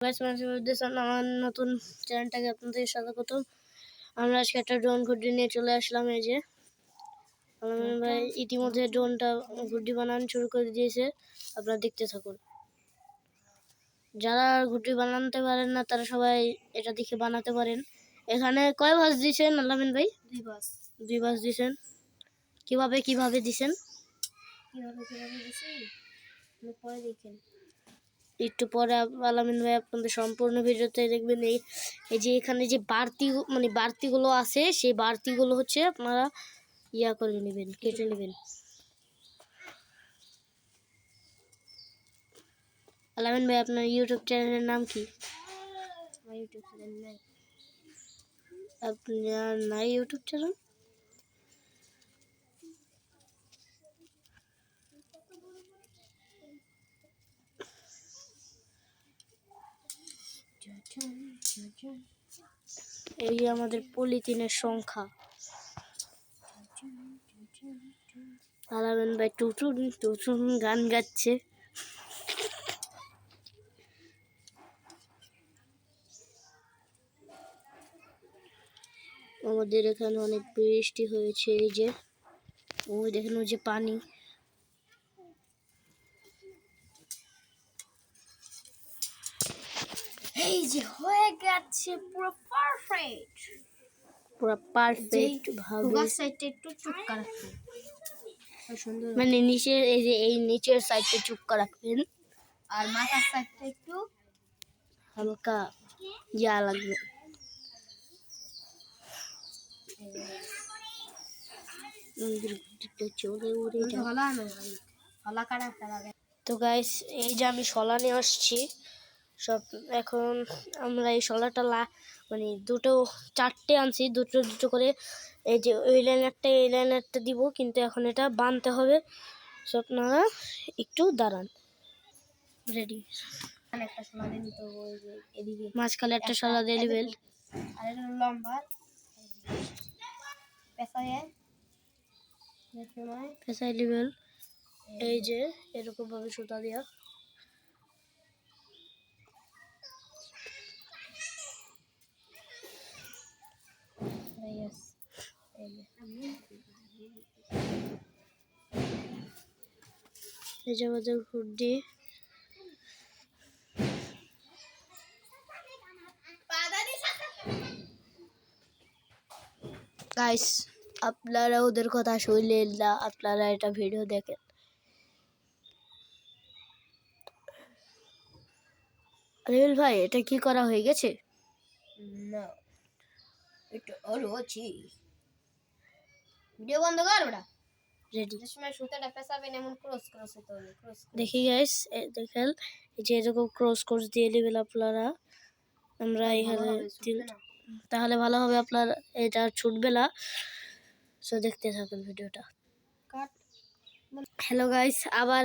আমার নতুন চ্যানেলটাকে আপনাদের স্বাগতম। আমরা আজকে একটা ড্রোন ঘুড়ি নিয়ে চলে আসলাম। এই যে আলামিন ভাই ইতিমধ্যে ড্রোনটা ঘুড়ি বানানো শুরু করে দিয়েছে, আপনারা দেখতে থাকুন। যারা ঘুড়ি বানাতে পারেন না তারা সবাই এটা দেখে বানাতে পারেন। এখানে কয় বাস দিয়েছেন আলামিন ভাই? 2 বাস দিয়েছেন। কিভাবে দিয়েছেন? পরে দেখেন, একটু পরে আলামিন ভাই আপনাদের সম্পূর্ণ ভিডিওতে দেখবেন। এই যে এখানে যে বাড়তিগুলো আছে, সেই বাড়তিগুলো হচ্ছে আপনারা করে নেবেন, কেটে নেবেন। আলামিন ভাই আপনার ইউটিউব চ্যানেলের নাম কি? ইউটিউব চ্যানেল নাই। আপনার নাই ইউটিউব চ্যানেল? এই আমাদের পলিথিনের সংখ্যা। আলামিন ভাই টুটুন টুটুন গান গাচ্ছে। আমাদের এখানে অনেক বৃষ্টি হয়েছে। এই যে ওই দেখেন, ওই যে পানি। এই যে হয়ে গেছে পুরো পারফেক্ট ভাবে। সাইডটা একটু চুপকা রাখবেন, মানে নিচের এই নিচের সাইডটা চুপকা রাখবেন, আর মাথার সাইডটা একটু হালকা লাগবে। তো গাইস, এই যে আমি শলা নিয়ে আসছি সব। এখন আমরা এই শলাটা চারটে আনছি, দুটো করে। এই যে ওই লাইনারটা এই লাইনারটা দিব, কিন্তু এখন এটা বাঁধতে হবে। সো আপনারা একটু দাঁড়ান। রেডি? একটা শলা দিয়ে নিতে হবে, ওই যে এদিকে মাঝখানে একটা শলা দিয়ে নেবেন, আর এটা লম্বা পেঁচাই নেবেন। এই যে এরকম ভাবে সুতা দিয়া এই যে আমাদের ঘুড়ি। গাইস, আপনারা ওদের কথা শুনলেন না, আপনারা এটা ভিডিও দেখেন। রিল ভাই, এটা কি করা হয়ে গেছে? না, একটু আছে। ভিডিও বন্ধ কর ওটা। রেডি? সময় সুতাটা পেছাবেন, এমন ক্রস হতে হবে। দেখি গাইস, দেখেন এই যে এরকম ক্রস দিয়ে নেবেন আপনারা। আমরা এখানে তাহলে ভালো হবে, আপনার এটা ছুটবে না। সো দেখতে থাকুন ভিডিওটা। হ্যালো গাইস, আবার